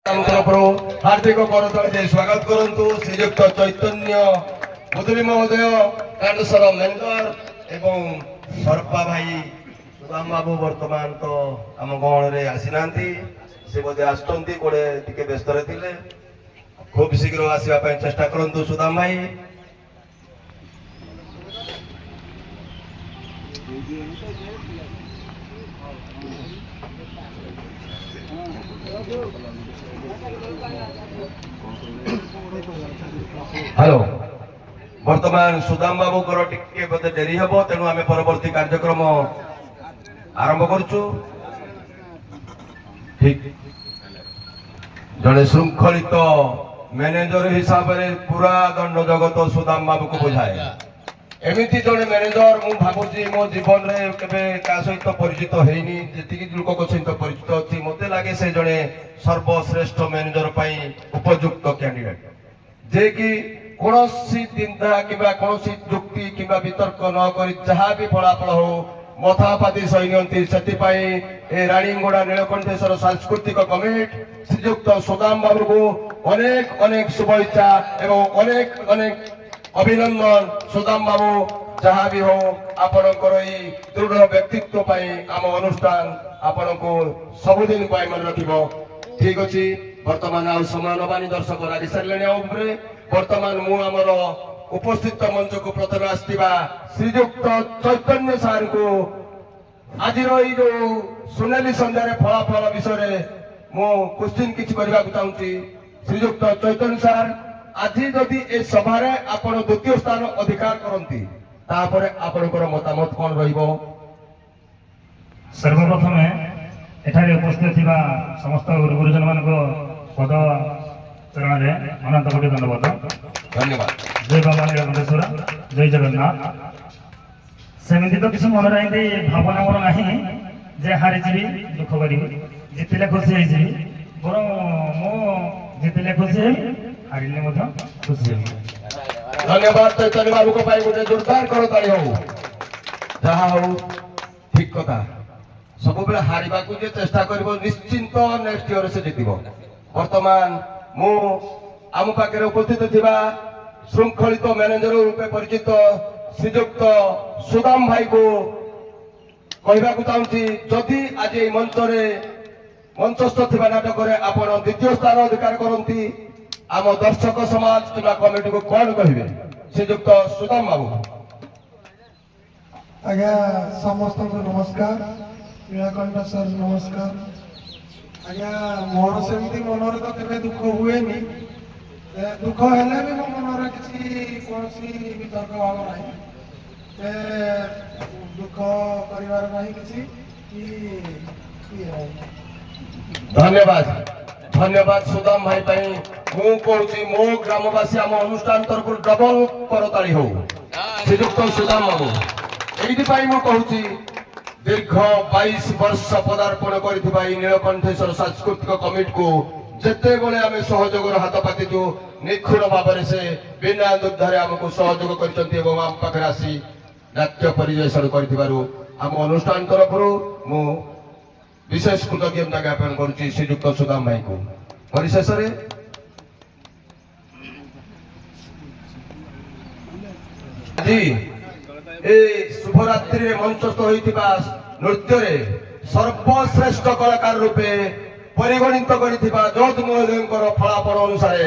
हार्दिक करताली स्वागत करंतु श्रीयुक्त चैतन्य मुदुली महोदय कांडसर मेंबर एवं सरपा भाई सुदाम बाबू वर्तमान तो आम गहण रे आसी नांती से बोधे आसुचंती कोडे टिके व्यस्त रे खूब शीघ्र आसीबा पय चेष्टा करंतु सुदाम भाई। हेलो वर्तमान सुदाम बाबू को टिके बोधे डेरी हम तेणु आम परवर्ती कार्यक्रम आरंभ करुचु। ठीक जड़े श्रृंखलित मैनेजर हिसाब से पूरा दंड जगत सुदाम बाबू को बुझाए एमती जड़े मैनेजर मु भावुची मो जीवन रे केबे का सहित परिचित हेनी जेतिकी लोक सहित परिचित अछि मते लागे से जड़े सर्वश्रेष्ठ मैनेजर पई उपयुक्त कैंडिडेट जे कि कोनोसी चिंता किबा कोनोसी जुक्ति किबा वितर्क न करी जहा भी फलाफल हो मथापाती सैन्यंती सेति पई ए राणीगुड़ा नीलकंठेश्वर सांस्कृतिक कमिटी श्रीयुक्त सुदाम बाबू को अनेक अनेक शुभेच्छा एवं अनेक अनेक अभिनंदन। सुदाम बाबू जहाँ भी हो आपणकर दृढ़ व्यक्तित्व आम अनुष्ठान आपण को सबुदिन मन रखिबो। ठीक अच्छे वर्तमान आ समय नबानी दर्शक लागि सारे वर्तमान मु आमर उपस्थित मंच को प्रथम आसवा श्रीयुक्त चैतन्य सार को आज जो सुनेली संध्यारे फलाफल विषय मु क्वेश्चन किसी करने चाहूँगी। श्रीयुक्त चैतन्य सार आज जदि ए सभारे आपण द्वितीय स्थान अधिकार करती तापरे आपणकर मतामत कौन रहिबो? सर्वप्रथम एठारे उपस्थित थिबा समस्त गुरुजन मानको पद चरण रे अनंत कोटि धन्यवाद। जय बाबा नीलकंठेश्वर, जय जगन्नाथ। सेमिति तो किसी मन रही भावना मोर नहीं जे हारी जीवी दुख करी जितले खुशी है जीवी बर मो जितले खुशी है हारिले मध्य खुशी है। धन्यवाद चैतन्य बाबू को पाई गोटे जोरदार करताली हो जहा हो ठीक कथा सब बेले हारिबा को जे चेष्टा करबो निश्चिंत नेक्स्ट ईयर से जितिबो। वर्तमान मु आम पाखे उपस्थित थिबा श्रृंखलित मैनेजर रूपे परिचित श्रीयुक्त सुदाम भाई को कहवा चाहूँगी जदि आज मंच मंचस्थ थिबा नाटक आपण द्वितीय स्थान अधिकार करती आम दर्शक समाज कि कमिटी को कौन कहे? श्रीयुक्त सुदाम बाबू। आज्ञा समस्त को नमस्कार, नीलकंठ सर नमस्कार। आज्ञा मोर सेमती मनर तो केबे दुख हुए नी दुख हेले भी मो मनर किसी कोनसी वितर्क भाव नहीं दुख परिवार नहीं किसी धन्यवाद धन्यवाद सुदाम भाई पाई मु कहूँ मो ग्रामवासी आम अनुष्ठान तरफ डबल करताली हो श्रीयुक्त सुदाम बाबू ये मु कहूँ दीर्घ 22 वर्ष पदार्पण कर नीलकंठेश्वर सांस्कृतिक कमिटी को जिते बड़े आम सहयोग हाथ पातिचु निखुण भाव से बिना दुर्धारे आमको सहयोग कर आसी नाट्य परिवेशन करम अनुष्ठान तरफ मु विशेष कृतज्ञता ज्ञापन करुच्ची श्रीयुक्त सुदाम भाई को। परिशेष शुभरात्रि मंचस्थ होता नृत्य सर्वश्रेष्ठ कलाकार रूपे परिगणित जज महोदय फलाफल अनुसार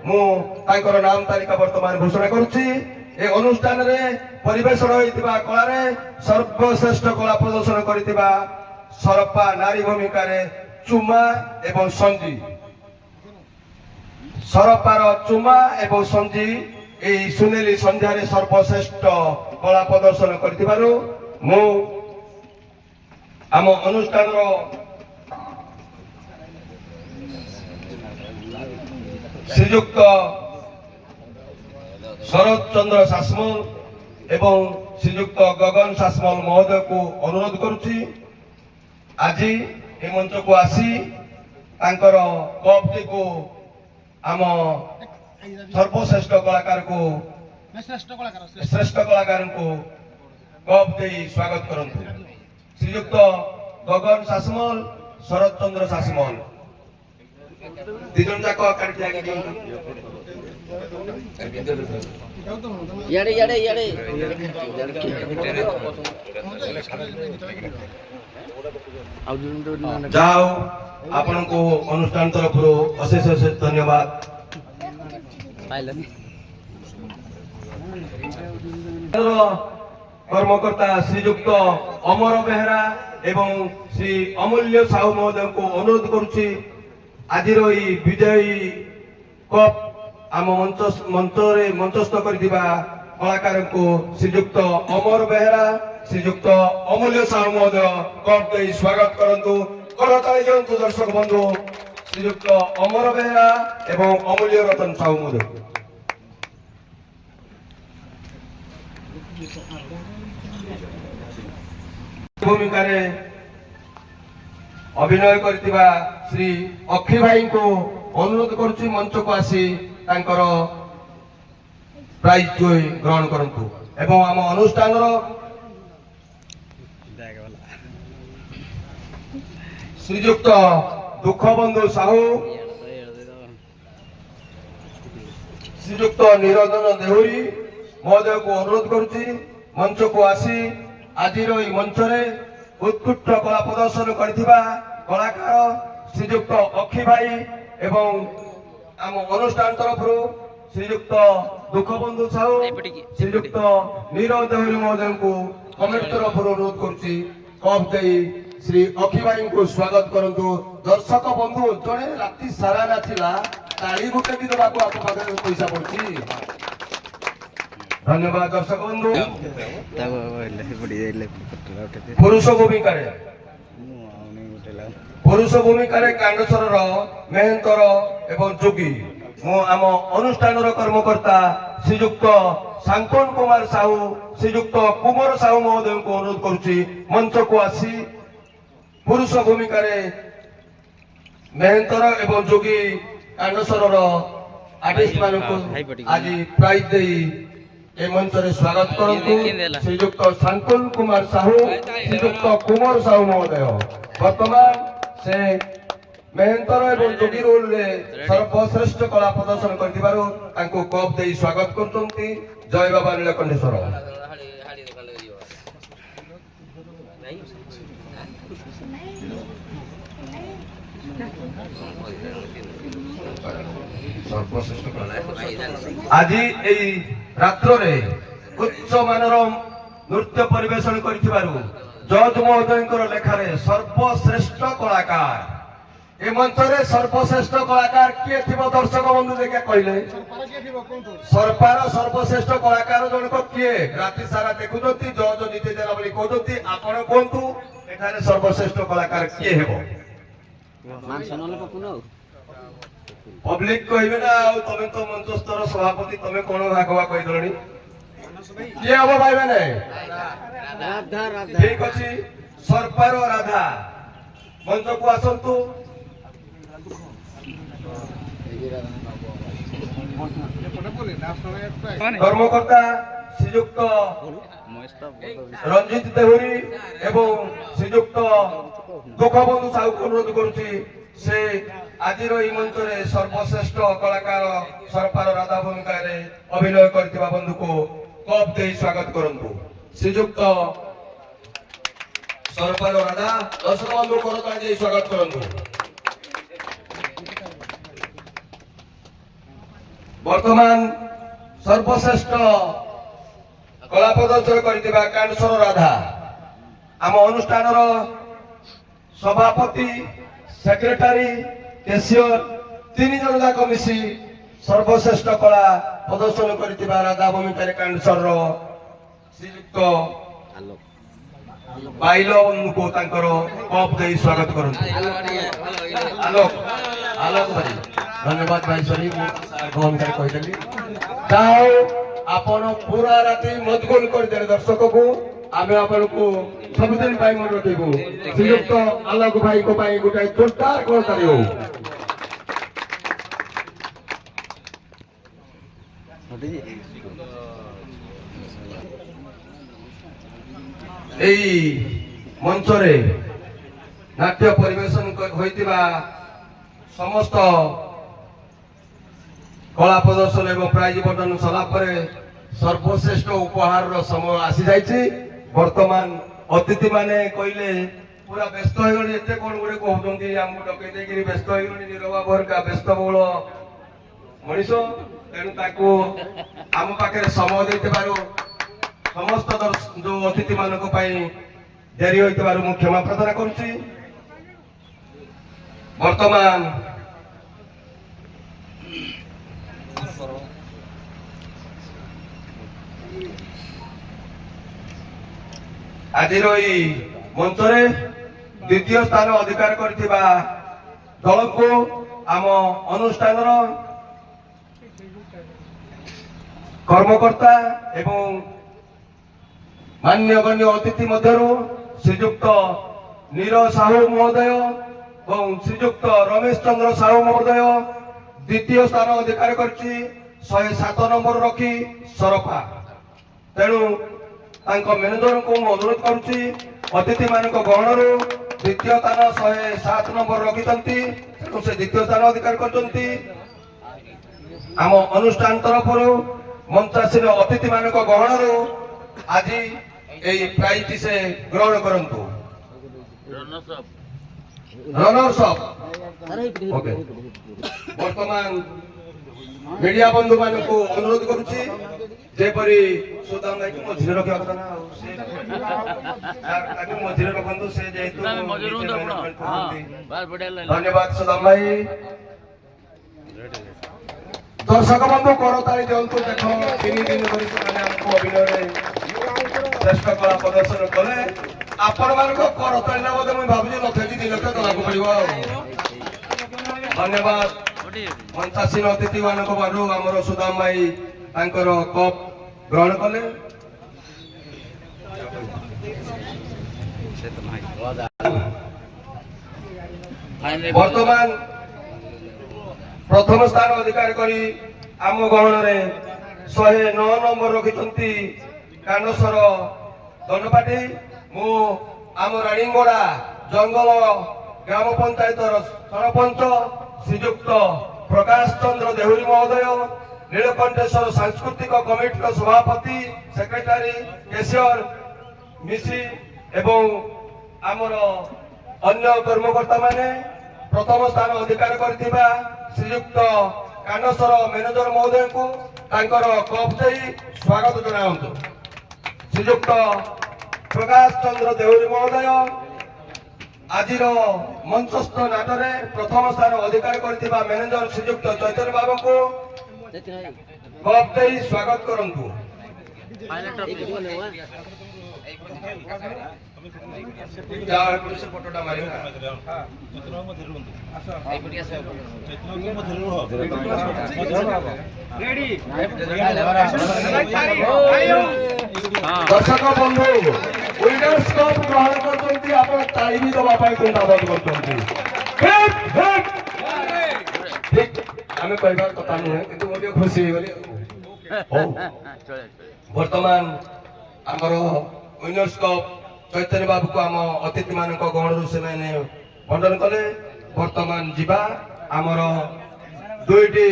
मुझे नाम तालिका वर्तमान घोषणा करुच्ची। ए अनुष्ठान रे परिवेशन होता कलार सर्वश्रेष्ठ कला प्रदर्शन करथिबा सरपा नारी भूमिका रे चुमा एवं संजी सरपार चुमा एवं संजी ए सुनेली संध्यारे सर्वश्रेष्ठ कला प्रदर्शन करथिबारु मु आम अनुष्ठान श्रीयुक्त शरद चंद्र सासमल एवं श्रीयुक्त गगन सासमल महोदय को अनुरोध करुच्ची आज ए मंच को आसी तांकर कप को आम सर्वश्रेष्ठ कलाकार को श्रेष्ठ कलाकार को कप दे स्वागत करंतु। श्रीयुक्त गगन सासमल शरद चंद्र सासमल ଦି ଜଣ ଯାକ କାଢି ଆଗେ ଦିଅନ୍ତୁ। ଇଆଡେ ଇଆଡେ ଇଆଡେ ଯାହା ହଉ ଆପଣଙ୍କୁ ଅନୁଷ୍ଠାନ ତରଫରୁ ଅଶେଷ ଅଶେଷ ଧନ୍ୟବାଦ। ପାଇଲେନି କର୍ମକର୍ତ୍ତା ଶ୍ରୀଯୁକ୍ତ ଅମର ବେହେରା ଏବଂ ଶ୍ରୀ ଅମୂଲ୍ୟ ସାହୁ ମହୋଦୟଙ୍କୁ ଅନୁରୋଧ କରୁଛି ଆଜିର ଏହି ବିଜୟୀ କପ୍ ଆମ ମଞ୍ଚରେ ମଞ୍ଚସ୍ଥ କରିଥିବା କଳାକାରଙ୍କୁ ଶ୍ରୀଯୁକ୍ତ ଅମର ବେହେରା ଶ୍ରୀଯୁକ୍ତ ଅମୂଲ୍ୟ ସାହୁ ମହୋଦୟ କପ୍ ଦେଇ ସ୍ୱାଗତ କରନ୍ତୁ। କରତାଳି ଦିଅନ୍ତୁ ଦର୍ଶକ ବନ୍ଧୁ ଶ୍ରୀଯୁକ୍ତ ଅମର ବେହେରା ଏବଂ ଅମୂଲ୍ୟ ରତନ ସାହୁ ମହୋଦୟ। ଭୂମିକାରେ ଅଭିନୟ କରିଥିବା ଶ୍ରୀ ଅକ୍ଷି ଭାଇଙ୍କୁ ଅନୁରୋଧ କରୁଛି ମଞ୍ଚକୁ ଆସି ତାଙ୍କର ପ୍ରାଇଜ ଜୟ ଗ୍ରହଣ କରନ୍ତୁ ଏବଂ ଆମ ଅନୁଷ୍ଠାନର ଶ୍ରୀଯୁକ୍ତ ଦୁଃଖବନ୍ଧୁ ସାହୁ ଶ୍ରୀଯୁକ୍ତ ନିରଞ୍ଜନ ଦେହୁରୀ ମହୋଦୟକୁ ଅନୁରୋଧ କରୁଛି ମଞ୍ଚକୁ ଆସି ଆଜିର ଏହି ମଞ୍ଚରେ ଉତ୍କୃଷ୍ଟ କଳା ପ୍ରଦର୍ଶନ କରିଥିବା କଳାକାର ଶ୍ରୀଯୁକ୍ତ ଅକ୍ଷି ଭାଇ ଏବଂ ଆମ ଅନୁଷ୍ଠାନ ତରଫରୁ ଶ୍ରୀଯୁକ୍ତ ଦୁଃଖବନ୍ଧୁ ସାହୁ ଶ୍ରୀଯୁକ୍ତ ନିରଜ ଦେହୁରୀ ମହୋଦୟଙ୍କୁ କମିଟି ତରଫରୁ ଅନୁରୋଧ କରୁଛି କପ୍ ଦେଇ ଶ୍ରୀ ଅକ୍ଷି ଭାଇଙ୍କୁ ସ୍ୱାଗତ କରନ୍ତୁ। ଦର୍ଶକ ବନ୍ଧୁ ଜଣେ ରାତି ସାରା ନାଚିଲା ତାଳି ଗୋଟେ ବି ଦେବାକୁ ଆପଣଙ୍କ ପାଖରେ ପଇସା ପଡୁଛି। ଧନ୍ୟବାଦ ଦର୍ଶକ ବନ୍ଧୁ। ପୁରୁଷ ଭୂମିକାରେ କାଣ୍ଡେଶ୍ୱରର ମେହେନ୍ତର ଏବଂ ଯୋଗୀ ମୁଁ ଆମ ଅନୁଷ୍ଠାନର କର୍ମକର୍ତ୍ତା ଶ୍ରୀଯୁକ୍ତ ଶାନ୍ତନ କୁମାର ସାହୁ ଶ୍ରୀଯୁକ୍ତ କୁମାର ସାହୁ ମହୋଦୟଙ୍କୁ ଅନୁରୋଧ କରୁଛି ମଞ୍ଚକୁ ଆସି ପୁରୁଷ ଭୂମିକାରେ ମେହେନ୍ତର ଏବଂ ଯୋଗୀ କାଣ୍ଡେଶ୍ୱରର ଆର୍ଟିଷ୍ଟ ମାନଙ୍କୁ ଆଜି ପ୍ରାଇଜ ଦେଇ ଏ ମଞ୍ଚରେ ସ୍ୱାଗତ କରନ୍ତୁ ଶ୍ରୀଯୁକ୍ତ ଶାନ୍ତନ କୁମାର ସାହୁ ଶ୍ରୀଯୁକ୍ତ କୁମାର ସାହୁ ମହୋଦୟ। ବର୍ତ୍ତମାନ ସେ ମେହେନ୍ତର ଏବଂ ଯୋଗୀ ରୋଲରେ ସର୍ବଶ୍ରେଷ୍ଠ କଳା ପ୍ରଦର୍ଶନ କରିଥିବାରୁ ତାଙ୍କୁ କପ୍ ଦେଇ ସ୍ୱାଗତ କରୁଛନ୍ତି। ଜୟ ବାବା ନୀଳକଣ୍ଠେଶ୍ୱର। ଆଜି ଏହି ରାତ୍ରରେ ଉଚ୍ଚ ମାନର ନୃତ୍ୟ ପରିବେଷଣ କରିଥିବାରୁ ଜଜ୍ ମହୋଦୟଙ୍କର ଲେଖାରେ ସର୍ବଶ୍ରେଷ୍ଠ କଳାକାର ଏ ମଞ୍ଚରେ ସର୍ବଶ୍ରେଷ୍ଠ କଳାକାର କିଏ ଥିବ ଦର୍ଶକ ବନ୍ଧୁ ଦେଖିଆ କହିଲେ ସରପାର ସର୍ବଶ୍ରେଷ୍ଠ କଳାକାର ଜଣକ କିଏ ରାତି ସାରା ଦେଖୁଛନ୍ତି ଜଜ୍ ଜିତେଇ ଦେଲା ବୋଲି କହୁଛନ୍ତି ଆପଣ କୁହନ୍ତୁ ଏଠାରେ ସର୍ବଶ୍ରେଷ୍ଠ କଳାକାର କିଏ ହେବ ପବ୍ଲିକ କହିବେ ନା ଆଉ ତମେ ତ ମଞ୍ଚସ୍ଥର ସଭାପତି ତମେ କଣ ଭାଗବା କହିଦେଲଣି କିଏ ହବ ଭାଇ ମାନେ ଠିକ ଅଛି ସରପାର ରାଧା ମଞ୍ଚକୁ ଆସନ୍ତୁ। କର୍ମକର୍ତ୍ତା ଶ୍ରୀଯୁକ୍ତ ରଞ୍ଜିତ ଦେହୁରୀ ଏବଂ ଶ୍ରୀଯୁକ୍ତ ଦୁଃଖବନ୍ଧୁ ସାହୁଙ୍କୁ ଅନୁରୋଧ କରୁଛି ସେ ଆଜିର ଏହି ମଞ୍ଚରେ ସର୍ବଶ୍ରେଷ୍ଠ କଳାକାର ସରପାର ରାଧା ଭୂମିକାରେ ଅଭିନୟ କରିଥିବା ବନ୍ଧୁକୁ କପ୍ ଦେଇ ସ୍ୱାଗତ କରନ୍ତୁ। ଶ୍ରୀଯୁକ୍ତ ସରପାର ରାଧା ଦର୍ଶକ ବନ୍ଧୁ କରତାଳି ଦେଇ ସ୍ୱାଗତ କରନ୍ତୁ। ବର୍ତ୍ତମାନ ସର୍ବଶ୍ରେଷ୍ଠ କଳା ପ୍ରଦର୍ଶନ କରିଥିବା କାଣ୍ଡେଶ୍ୱର ରାଧା ଆମ ଅନୁଷ୍ଠାନର ସଭାପତି ସେକ୍ରେଟାରୀ କେସିୟର ତିନି ଜଣ ଯାକ ମିଶି ସର୍ବଶ୍ରେଷ୍ଠ କଳା ପ୍ରଦର୍ଶନ କରିଥିବା ରାଧା ଭୂମିକାରେ କାଣ୍ଡେଶ୍ୱରର ଶ୍ରୀଯୁକ୍ତ ବାଇଲଙ୍କୁ ତାଙ୍କର କପ୍ ଦେଇ ସ୍ୱାଗତ କରନ୍ତୁ। ଆଲୋକ ଭାଇ ଧନ୍ୟବାଦ ଭାଇ ସରି ଭୂମିକାରେ କହିଦେଲି ଯାହା ହଉ ଆପଣ ପୁରା ରାତି ମଜଗୁଲ କରିଦେଲେ ଦର୍ଶକକୁ ଆମେ ଆପଣଙ୍କୁ ସବୁଦିନ ପାଇଁ ମନେ ରଖିବୁ। ଶ୍ରୀଯୁକ୍ତ ଆଲୋକ ଭାଇଙ୍କ ପାଇଁ ଗୋଟାଏ ଜୋରଦାର କରତାଳି ହଉ। এই ମଞ୍ଚରେ ନାଟ୍ୟ ପରିବେଷଣ ହୋଇଥିବା समस्त कला प्रदर्शन एवं प्राइज बंटन सला पर सर्वश्रेष्ठ उपहार समय आसी जाइए। वर्तमान अतिथि माने कहले पूरा व्यस्त हो गए एत कौन गुड़े कहते आमको डकई देकर व्यस्त हो गए नीरव भरका व्यस्त बहुल मनीष तेणु आम पाखे समय देते समस्त जो अतिथि मान डेरी होता मु क्षमा प्रार्थना करुच्ची। वर्तमान आज मंचरे द्वितीय स्थान अधिकार करथिबा दल को आम अनुष्ठान कर्मकर्ता एवं मान्यगण्य अतिथि मध्यरु श्रीजुक्त नीरज साहू महोदय और श्रीजुक्त रमेश चंद्र साहू महोदय द्वितीय स्थान अधिकार करछि 107 नंबर रखी सरफा। तेणु मैनेजर को अनुरोध करुच्ची अतिथि मान गहण द्वितीय स्थान 107 नंबर रखिंट से द्वितीय स्थान अधिकार करछंती। आम अनुष्ठान तरफ मंचासीन अतिथि मान गहण आज ये प्राइज से ग्रहण करंतु। रनर्स अप ओके वर्तमान मीडिया बंधु मान को अनुरोध करुच्ची जेपरी सुदाम भाई को मझिरे रखा कथा ना मझिरे रखु से जेहेतु धन्यवाद सुदाम भाई। दर्शक बंधु करताली दिंतु देख 3 दिन धरी हमको अभिनय श्रेष्ठ कला प्रदर्शन कले आपण मान करताली ना मुझे भावी लक्ष 2 लक्ष दवाक पड़ो। धन्यवाद मंचासीन अतिथि मान आमर सुदाम भाई कप ग्रहण कले। वर्तमान प्रथम स्थान अधिकार करी आम गहन 109 नंबर रखिंट कानसर दंडपाटी मु आम राणीगड़ा जंगल ग्राम पंचायत सरपंच श्रीजुक्त प्रकाश चंद्र देहुरी महोदय नीलकंठेश्वर सांस्कृतिक कमिटी सभापति सेक्रेटारी केशियर मिश्री एवं आमर अन्य कर्मकर्ता माने प्रथम स्थान अधिकार करथिबा श्रीयुक्त कानसर मैनेजर महोदय को तांकर कप दे स्वागत जनावंतु। श्रीयुक्त प्रकाश चंद्र देहुरी महोदय आज मंचस्थ नाटरे प्रथम स्थान अधिकार करथिबा मैनेजर श्रीयुक्त चैतन्य बाबू को कप दे स्वागत करंतु। फोटोटा दर्शक बंधु विनर्स कप ग्रहण करते आप ताली भी दवाई कुंठाबोध करते ठीक आम कहबार कथा नुहे कि मुझे खुशी वर्तमान आमर विनर्स कप चैतन्य बाबू को आम अतिथि मान गहण से बंटन कले। वर्तमान जीवा आमर दुईटी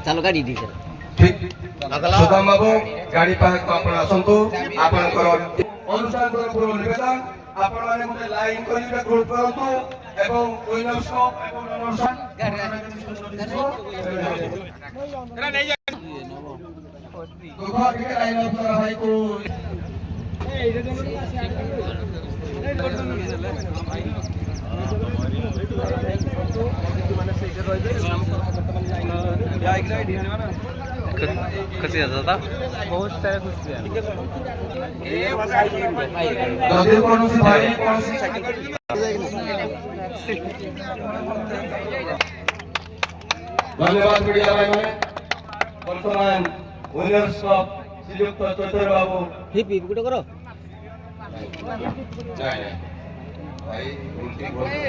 चलो गाड़ी दी ठीक सुदाम बाबू गाड़ी पाक आप आसतु आपनकर अनुष्ठान तरफ निवेदन आपण माने गोटे लाइन करिबे ग्रुप करंतु एवं विनर्स कप एवं अनुष्ठान दुखा के लाइन अप करा भाई को खुशी आता बहुत सारा खुशी दादी कौन सी भाई कौन सी धन्यवाद मीडिया भाई में वर्तमान विनर्स कप श्रीयुक्त चैतन्य बाबू हिप हिप गुड करो भाई उल्टी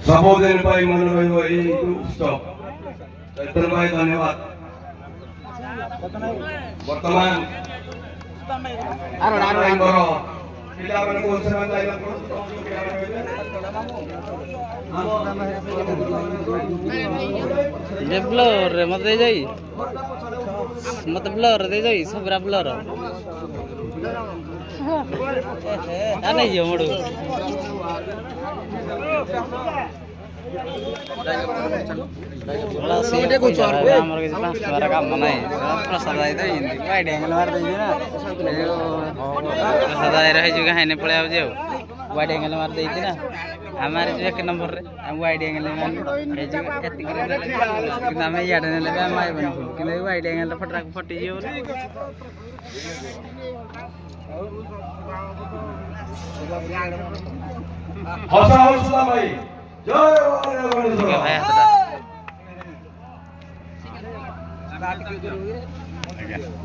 सबुदिन मन रही उत्सव चैतन्य भाई धन्यवाद बर्तमान ପିଲାମାନଙ୍କୁ ସେମାନେ ଯାଇନଥିବ ଯେ ବ୍ଲରରେ ମତେ ଦେଇ ମତେ ବ୍ଲର ଦେଇ ସବୁରା ବ୍ଲର ନାଇଁ ଯିବ ମୋଡୁ ଆମର କିଛି 5 ଟଙ୍କାର କାମ ନାହିଁ ପ୍ରସାଦ ଆଇ ଦେଇଛନ୍ତି ୱାଇଡ୍ ଆଙ୍ଗେଲ ମାରି ଦେଇଛି ନା ପ୍ରସାଦ ଆଇର ହେଇଛି କାହିଁକି ପଳେଇ ଆଉଛି ଆଉ ୱାଇଡ୍ ଆଙ୍ଗେଲ ମାରି ଦେଇଛି ନା ଆମେ ମାରିଛୁ 1 ନମ୍ବରରେ ଆମେ ୱାଇଡ୍ ଆଙ୍ଗେଲ ମାରିଛୁ ହେଇଛୁ ଏତିକିରେ କିନ୍ତୁ ଆମେ ଇଆଡ଼େ ନେଲେ ବି ଆମେ ମାରିବନି କିନ୍ତୁ ଏଇ ୱାଇଡ୍ ଆଙ୍ଗେଲ ଫଟିଯିବ ବୋଲି ହସ ହସୁଲା ଭାଇ ଜୟ ଗଣେଶ ଭାଇ ହାତଟା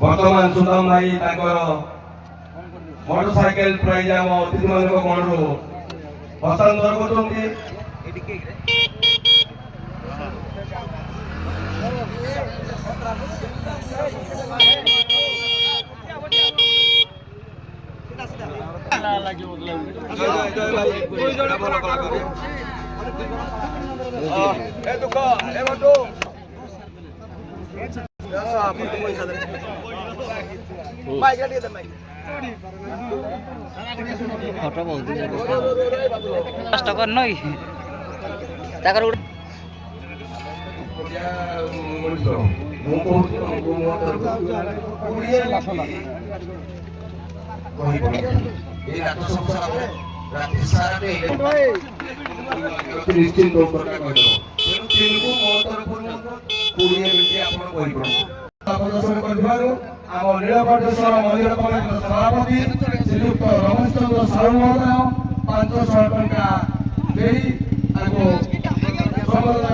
ବର୍ତ୍ତମାନ ସୁଦାମ ଭାଇ ତାଙ୍କର ମୋଟରସାଇକେଲ ପ୍ରାଇଜ ଆମ ଅତିଥିମାନଙ୍କ ଗଣରୁ ହସ୍ତାନ୍ତର କରୁଛନ୍ତି ଫଟୋ ବହୁତ କଷ୍ଟ କରିନ କି ତାଙ୍କର ଗୋଟେ ମୁଁ କହୁଛି ତମକୁ ମୋ ତରଫରୁ এই রাত সংসারে রাত সারাতে নিশ্চিন্ত প্রকাশ করিব তেଣୁ ତିନିକୁ ମୋ ତରଫରୁ 20 ମିନିଟ୍ ଆପଣ କହିପାରିବେ ପ୍ରଦର୍ଶନ କରିବାରୁ ଆମ ନୀଳକଣ୍ଠେଶ୍ୱର ମନ୍ଦିର କମିଟିର ସଭାପତି ଶ୍ରୀଯୁକ୍ତ ରମେଶ ଚନ୍ଦ୍ର ସାହୁ ମହୋଦୟ 500 ଟଙ୍କା ଦେଇ ତାଙ୍କୁ ସମ୍ବର୍ଦ୍ଧନା